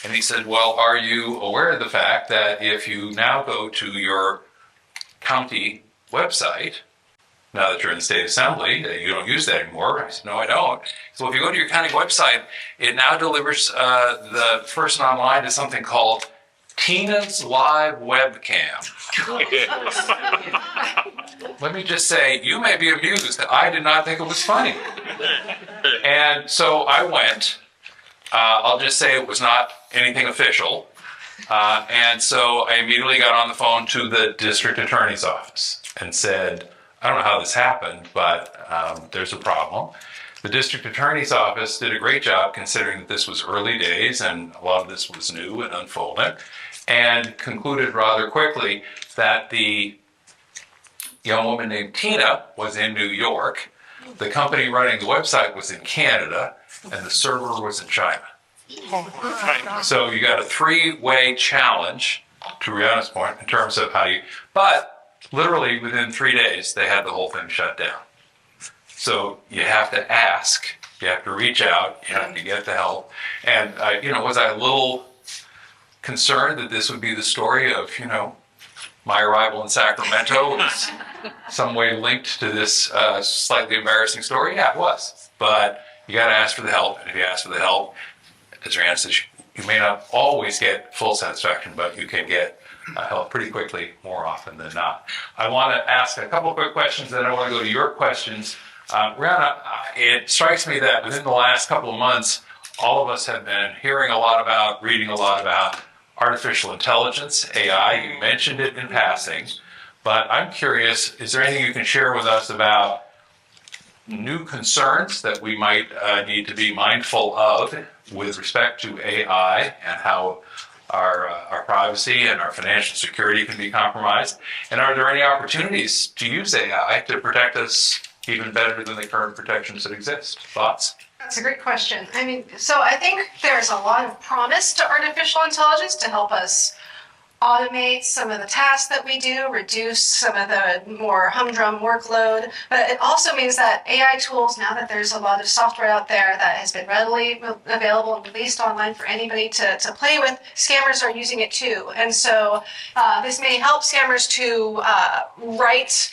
And he said, "Well, are you aware of the fact that if you now go to your county website, now that you're in the state assembly, you don't use that anymore?" I said, "No, I don't." So if you go to your county website, it now delivers the person online to something called Tina's Live Webcam. Let me just say, you may be amused. I did not think it was funny. And so I went. I'll just say it was not anything official. And so I immediately got on the phone to the district attorney's office and said, I don't know how this happened, but there's a problem. The district attorney's office did a great job considering that this was early days and a lot of this was new and unfolding, and concluded rather quickly that the young woman named Tina was in New York, the company running the website was in Canada, and the server was in China. So you got a three-way challenge, to Riana's point, in terms of how you, but literally within 3 days, they had the whole thing shut down. So you have to ask, you have to reach out, you have to get the help. And was I a little concerned that this would be the story of, my arrival in Sacramento was some way linked to this slightly embarrassing story? Yeah, it was. But you got to ask for the help. And if you ask for the help, as Riana says, you may not always get full satisfaction, but you can get help pretty quickly more often than not. I want to ask a couple quick questions, then I want to go to your questions. Riana, it strikes me that within the last couple of months, all of us have been hearing a lot about, reading a lot about artificial intelligence, AI. You mentioned it in passing, but I'm curious, is there anything you can share with us about new concerns that we might need to be mindful of with respect to AI and how our privacy and our financial security can be compromised? And are there any opportunities to use AI to protect us even better than the current protections that exist? Thoughts? That's a great question. So I think there's a lot of promise to artificial intelligence to help us automate some of the tasks that we do, reduce some of the more humdrum workload. But it also means that AI tools, now that there's a lot of software out there that has been readily available and released online for anybody to play with, scammers are using it too. And so this may help scammers to write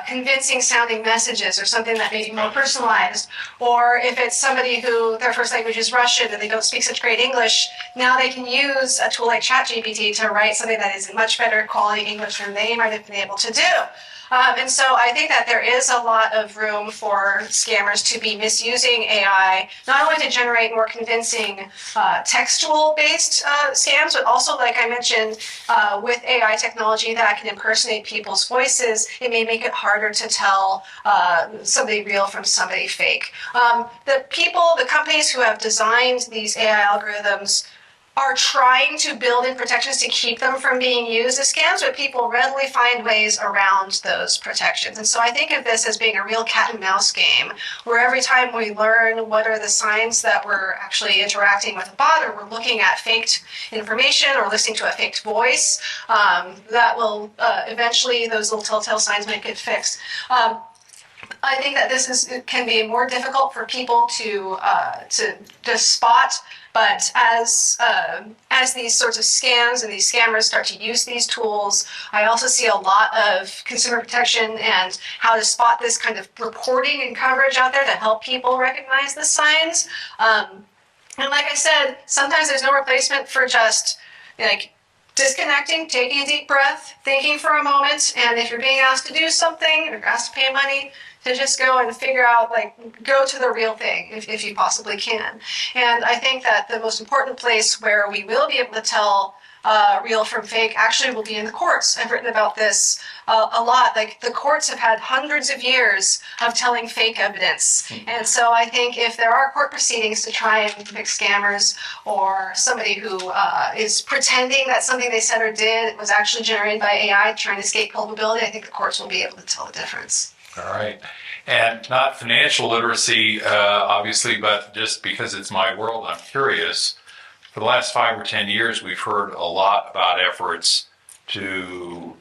convincing sounding messages or something that may be more personalized. Or if it's somebody who their first language is Russian and they don't speak such great English, now they can use a tool like ChatGPT to write something that is in much better quality English than they might have been able to do. And so I think that there is a lot of room for scammers to be misusing AI, not only to generate more convincing textual-based scams, but also, like I mentioned, with AI technology that can impersonate people's voices, it may make it harder to tell somebody real from somebody fake. The companies who have designed these AI algorithms are trying to build in protections to keep them from being used as scams, but people readily find ways around those protections. And so I think of this as being a real cat and mouse game, where every time we learn what are the signs that we're actually interacting with a bot, or we're looking at faked information or listening to a faked voice, that will eventually, those little telltale signs might get fixed. I think that can be more difficult for people to spot. But as these sorts of scams and these scammers start to use these tools, I also see a lot of consumer protection and how to spot this kind of reporting and coverage out there to help people recognize the signs. And like I said, sometimes there's no replacement for just disconnecting, taking a deep breath, thinking for a moment, and if you're being asked to do something or asked to pay money, to just go and figure out, go to the real thing if you possibly can. And I think that the most important place where we will be able to tell real from fake actually will be in the courts. I've written about this a lot. The courts have had hundreds of years of telling fake evidence. And so I think if there are court proceedings to try and fix scammers or somebody who is pretending that something they said or did was actually generated by AI trying to escape culpability, I think the courts will be able to tell the difference. All right. And not financial literacy, obviously, but just because it's my world, I'm curious. For the last 5 or 10 years, we've heard a lot about efforts to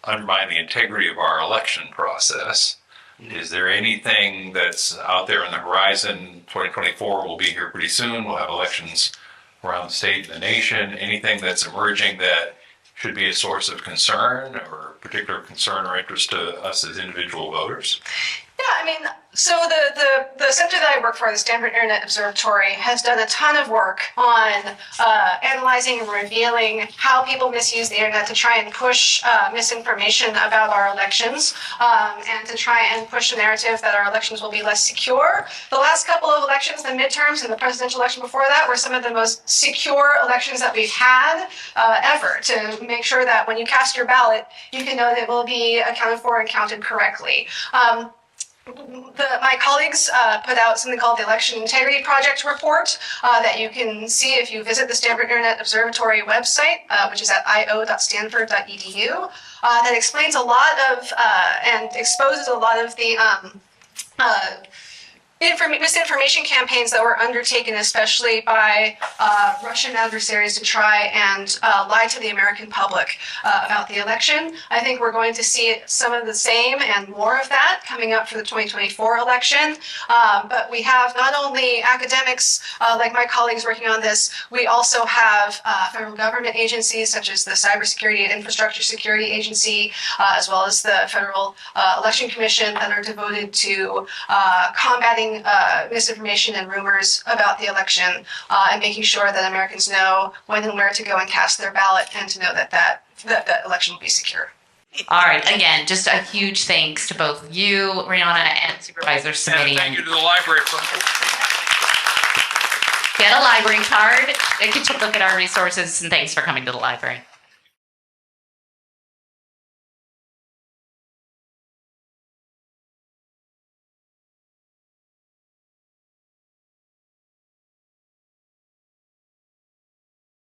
undermine the integrity of our election process. Is there anything that's out there on the horizon? 2024 will be here pretty soon. We'll have elections around the state and the nation. Anything that's emerging that should be a source of concern or particular concern or interest to us as individual voters? Yeah, I mean, so the center that I work for, the Stanford Internet Observatory, has done a ton of work on analyzing and revealing how people misuse the internet to try and push misinformation about our elections, and to try and push a narrative that our elections will be less secure. The last couple of elections, the midterms and the presidential election before that, were some of the most secure elections that we've had ever, to make sure that when you cast your ballot, you can know that it will be accounted for and counted correctly. My colleagues put out something called the Election Integrity Project report that you can see if you visit the Stanford Internet Observatory website, which is at io.stanford.edu. That explains a lot of and exposes a lot of the misinformation campaigns that were undertaken, especially by Russian adversaries, to try and lie to the American public about the election. I think we're going to see some of the same and more of that coming up for the 2024 election. But we have not only academics like my colleagues working on this, we also have federal government agencies such as the Cybersecurity and Infrastructure Security Agency, as well as the Federal Election Commission, that are devoted to combating misinformation and rumors about the election, and making sure that Americans know when and where to go and cast their ballot, and to know that election will be secure. All right. Again, just a huge thanks to both you, Riana, and Supervisor Samitian. And thank you to the library for Get a library card. Get to look at our resources, and thanks for coming to the library.